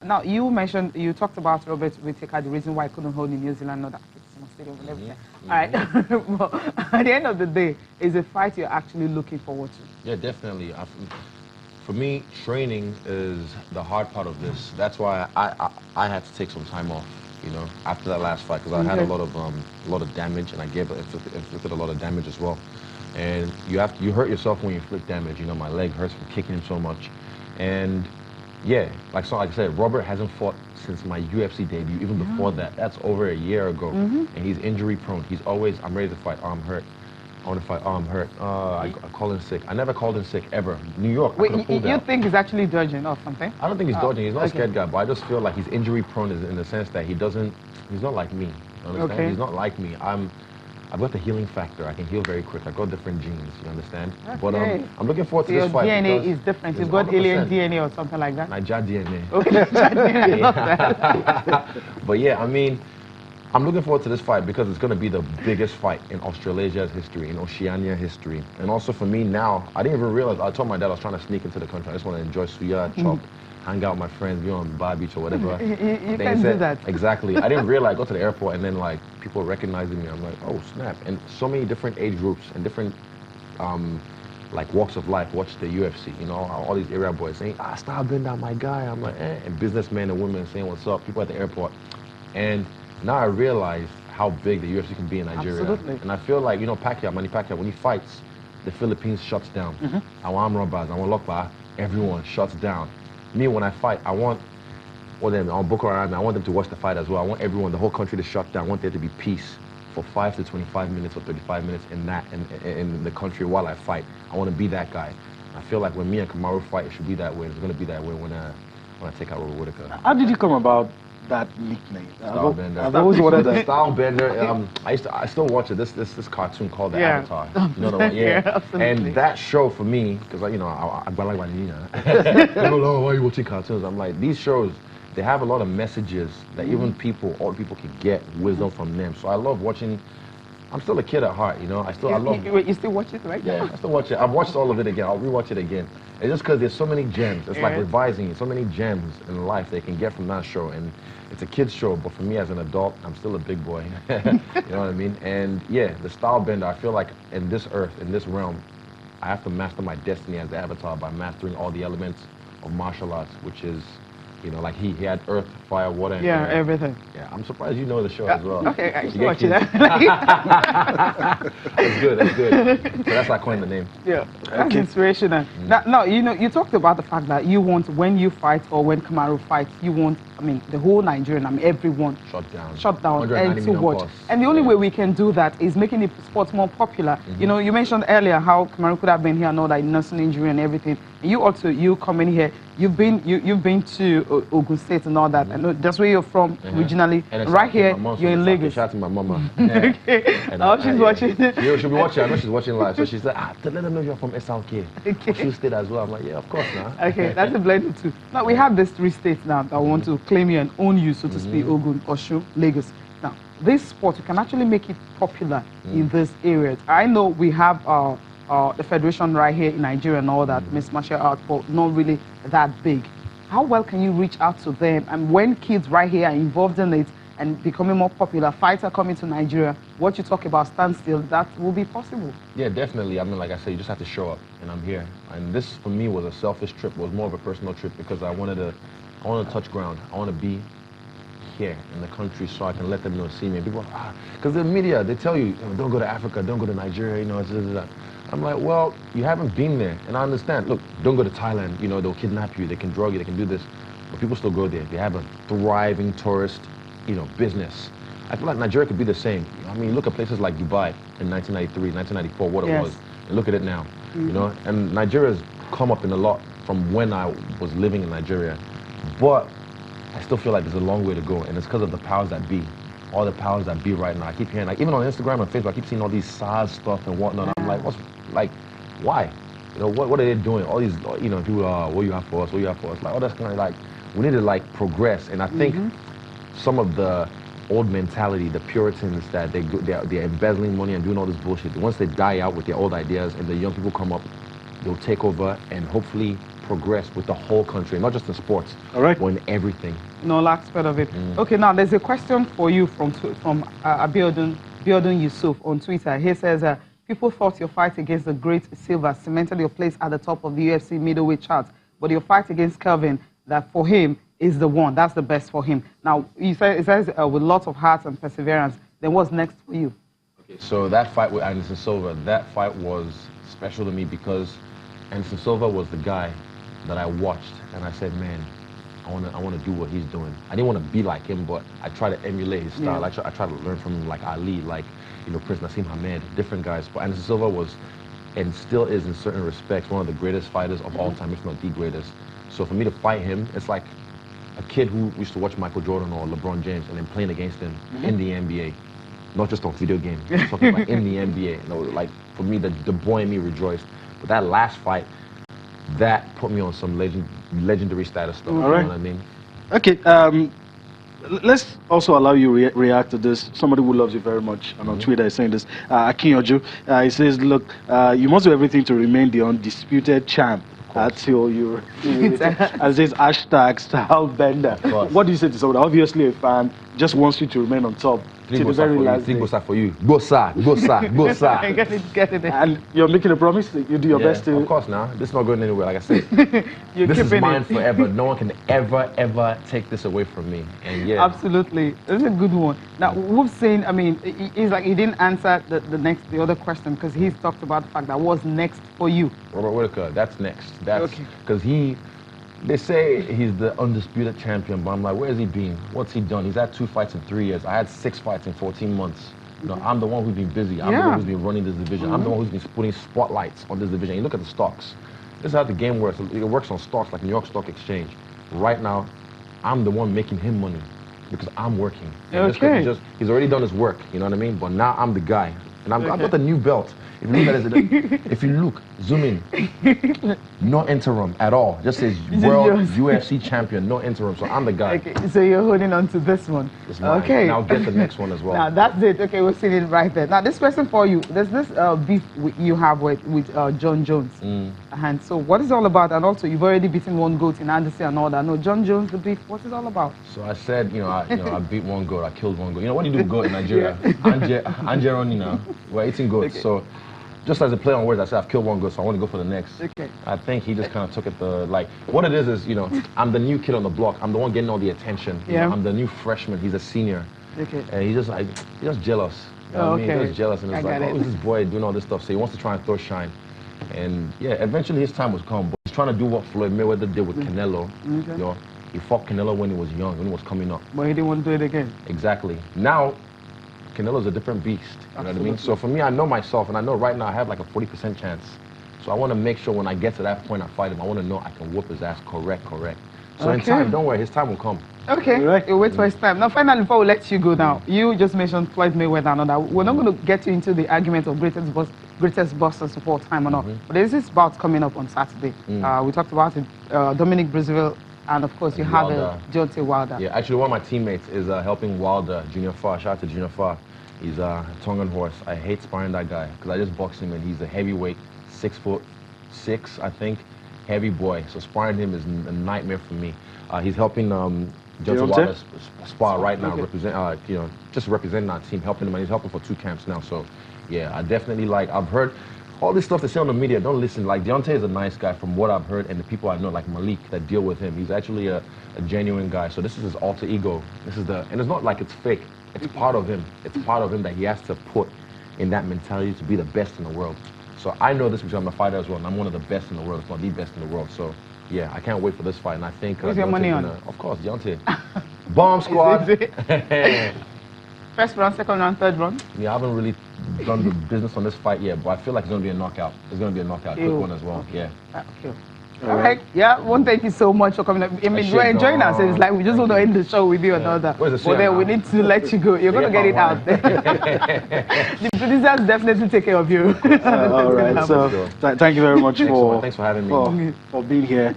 Now, you talked about Robert Whittaker, the reason why I couldn't hold in New Zealand, not that stadium and everything. All right. Well, at the end of the day, is a fight you're actually looking forward to? Yeah, definitely. For me, training is the hard part of this. That's why I had to take some time off, you know, after that last fight, because I had a lot of damage, and I inflicted a lot of damage as well. And you hurt yourself when you inflict damage. You know, my leg hurts from kicking him so much, and yeah, like I said, Robert hasn't fought since my UFC debut. Even before that, that's over a year ago, and he's injury prone. He's always, I'm ready to fight. Oh, I'm hurt. I want to fight. Oh, I'm hurt. I call in sick. I never called in sick ever. New York. Wait, you think he's actually dodging or something? I don't think he's dodging. He's not a scared guy, but I just feel like he's injury prone in the sense that he's not like me. You understand? Okay. He's not like me. I've got the healing factor. I can heal very quick. I've got different genes, you understand? Okay. But I'm looking forward to this fight. Your DNA is different. You've got alien DNA or something like that? Niger DNA. Okay, Niger DNA. I love that. But yeah, I mean, I'm looking forward to this fight because it's going to be the biggest fight in Australasia's history, in Oceania history. And also for me now, I didn't even realize, I told my dad I was trying to sneak into the country. I just want to enjoy suya, chop, hang out with my friends, be on Bar Beach or whatever. You can do that. Exactly. I didn't realize, I go to the airport and then like people recognizing me. I'm like, oh snap. And so many different age groups and different like walks of life watch the UFC. You know, all these area boys saying, style bender, my guy. I'm like, and businessmen and women saying what's up, people at the airport. And now I realize how big the UFC can be in Nigeria. Absolutely. And I feel like, you know, Manny Pacquiao, when he fights, the Philippines shuts down. Our arm robbers, our Lokba, everyone shuts down. Me, when I fight, I want, on Boko Haram, I want them to watch the fight as well. I want everyone, the whole country to shut down. I want there to be peace for 5 to 25 minutes or 35 minutes in the country while I fight. I want to be that guy. I feel like when me and Kamaru fight, it should be that way. It's going to be that way when I take out Robert Whittaker. How did you come about that nickname? Style Bender. I've always wanted that. Style Bender. I still watch it. This cartoon called The Avatar. You know the one? Yeah. Absolutely. And that show for me, because you know I like my Nina. People know why are you watching cartoons? I'm like, these shows, they have a lot of messages that even old people can get wisdom from them. So I love watching. I'm still a kid at heart, you know. I love. You still watch it right now? Yeah, I still watch it. I've watched all of it again. I'll rewatch it again. It's just because there's so many gems. It's like revising so many gems in life they can get from that show. And it's a kid's show, but for me as an adult, I'm still a big boy. You know what I mean? And yeah, the Style Bender, I feel like in this earth, in this realm, I have to master my destiny as the Avatar by mastering all the elements of martial arts, which is, you know, like he had earth, fire, water, and air. Everything. Yeah, I'm surprised you know the show as well. Okay, I used to watch it. That's good, that's good. So that's why I coined the name. Yeah, that's inspirational. Now, you know, you talked about the fact that you want, when you fight or when Kamaru fights, you want, I mean, the whole Nigerian, everyone shut down and to watch. Plus. And the only way we can do that is making the sport more popular. You know, you mentioned earlier how Kamaru could have been here and all that, nursing injury and everything. And you also, you coming here, you've been to Ogun State and all that. And that's where you're from originally. And right here, you're in Lagos. Shout out to my mama. Okay. Now she's watching. Yeah, she'll be watching. I know she's watching live. So she said, to let them know you're from SLK. Okay. She State as well. I'm like, yeah, of course now. Okay, that's a blended too. Now we have these 3 states now that want to claim you and own you, so to speak, Ogun, Osun, Lagos. Now, this sport, you can actually make it popular in these areas. I know we have the federation right here in Nigeria and all that, mixed martial arts, but not really that big. How well can you reach out to them? And when kids right here are involved in it and becoming more popular, fighter coming to Nigeria, what you talk about standstill, that will be possible. Yeah, definitely. I mean, like I said, you just have to show up, and I'm here. And this, for me, was a selfish trip. It was more of a personal trip because I wanted to touch ground. I want to be here in the country so I can let them know, see me. And people, because the media, they tell you, don't go to Africa, don't go to Nigeria, you know, I'm like, well, you haven't been there, and I understand. Look, don't go to Thailand, you know, they'll kidnap you, they can drug you, they can do this, but people still go there. They have a thriving tourist, you know, business. I feel like Nigeria could be the same. I mean, look at places like Dubai in 1993, 1994, what it was, and look at it now, you know, and Nigeria's come up in a lot from when I was living in Nigeria, but I still feel like there's a long way to go, and it's because of the powers that be. All the powers that be right now. I keep hearing, like, even on Instagram and Facebook, I keep seeing all these SARS stuff and whatnot. I'm like, why? You know, what are they doing? All these, you know, people are, what you have for us, what you have for us. Like, all that's kind of like, we need to like progress. And I think some of the old mentality, the Puritans that they're embezzling money and doing all this bullshit, once they die out with their old ideas and the young people come up, they'll take over and hopefully progress with the whole country, not just in sports, All right. but in everything. In all aspect of it. Okay, now there's a question for you from Abiodun Yusuf on Twitter. He says, people thought your fight against the great Silva cemented your place at the top of the UFC middleweight chart, but your fight against Kelvin, that for him is the one, that's the best for him. Now, he says with lots of heart and perseverance, then what's next for you? Okay, so that fight with Anderson Silva, that fight was special to me because Anderson Silva was the guy that I watched and I said, man, I want to do what he's doing. I didn't want to be like him, but I try to emulate his style. Yeah. I try to learn from him, like Ali, like, you know, Prince Nassim Hamed, different guys. But Anderson Silva was, and still is in certain respects, one of the greatest fighters of all time, if not the greatest. So for me to fight him, it's like a kid who used to watch Michael Jordan or LeBron James and then playing against him in the NBA. Not just on video games, something like in the NBA. You know, like for me, the boy in me rejoiced. But that last fight, that put me on some legendary status stuff. All right. You know what I mean? Okay, let's also allow you react to this. Somebody who loves you very much and on Twitter is saying this. Akinyoju, he says, look, you must do everything to remain the undisputed champ until you and says hashtag style bender. What do you say to someone? Obviously a fan just wants you to remain on top to the very last day. Gosa for you. Gosa, Gosa, Gosa. Get it. And you're making a promise that you do your best to... Of course now. This is not going anywhere, like I said. This is mine forever. No one can ever take this away from me. And yeah. Absolutely. This is a good one. Now, we've seen, I mean, he's like, he didn't answer the other question because he's talked about the fact that what's next for you. Robert Whittaker, that's next. That's okay. Because they say he's the undisputed champion, but I'm like, where has he been? What's he done? He's had 2 fights in 3 years. I had 6 fights in 14 months. You know, I'm the one who's been busy. I'm the one who's been running this division. I'm the one who's been putting spotlights on this division. You look at the stocks. This is how the game works. It works on stocks like New York Stock Exchange. Right now, I'm the one making him money because I'm working. Okay. He's already done his work, you know what I mean? But now I'm the guy. And I've got the new belt. If you look, zoom in, no interim at all. Just says world UFC champion, no interim. So I'm the guy. Okay, so you're holding on to this one. It's mine. Okay. Now get the next one as well. Now that's it. Okay, we're seeing it right there. Now this question for you. There's this beef you have with John Jones. And so what is it all about? And also you've already beaten one goat in Anderson and all that. No, John Jones, the beef, what's it all about? So I said, I beat one goat, I killed one goat. You know, what do you do with goat in Nigeria? Anjeroni now. We're eating goats. Okay. So just as a play on words, I said I've killed one goat, so I want to go for the next. Okay. I think he just kind of took it what it is, I'm the new kid on the block. I'm the one getting all the attention. You know, I'm the new freshman. He's a senior. Okay. And he's just jealous. You know what I mean? He's just jealous, and it's like, oh, this boy doing all this stuff. So he wants to try and throw shine. And yeah, eventually his time was come. But he's trying to do what Floyd Mayweather did with Canelo. Okay. You know, he fought Canelo when he was young, when he was coming up. But he didn't want to do it again. Exactly. Now, Canelo's a different beast, you know what I mean? So for me, I know myself, and I know right now I have like a 40% chance. So I want to make sure when I get to that point I fight him, I want to know I can whoop his ass correct. So in time, don't worry, his time will come. Okay, we'll wait for his time. Now finally, before we let you go now, you just mentioned Floyd Mayweather and all that. We're not going to get you into the argument of greatest boxers of all time or not. But there's this bout coming up on Saturday. We talked about it, Dominic Breazeale, and of course you have Deontay Wilder. Yeah, actually one of my teammates is helping Wilder, Junior Farr. Shout out to Junior Farr. He's a Tongan horse. I hate sparring that guy because I just boxed him and he's a heavyweight, 6'6", I think, heavy boy. So sparring him is a nightmare for me. He's helping Deontay Wilder spar right now, just representing our team, helping him, and he's helping for 2 camps now. So yeah, I definitely I've heard all this stuff they say on the media. Don't listen. Like Deontay is a nice guy from what I've heard, and the people I know, like Malik, that deal with him. He's actually a genuine guy. So this is his alter ego. And it's not like it's fake. It's part of him. It's part of him that he has to put in that mentality to be the best in the world. So I know this because I'm a fighter as well, and I'm one of the best in the world, if not the best in the world. So yeah, I can't wait for this fight, and I think who's your money on? Of course, Deontay. Bomb squad. First round, second round, third round? Yeah, I haven't really done the business on this fight yet, but I feel like it's going to be a knockout. It's going to be a knockout, quick one as well. Yeah. Okay. All right. Yeah, thank you so much for coming up. I mean, we're enjoying ourselves. It's like we just want to end the show with you and all that. But then we need to let you go. You're going to get it out there. The producers definitely take care of you. All right. So thank you very much Thanks for having me. For being here.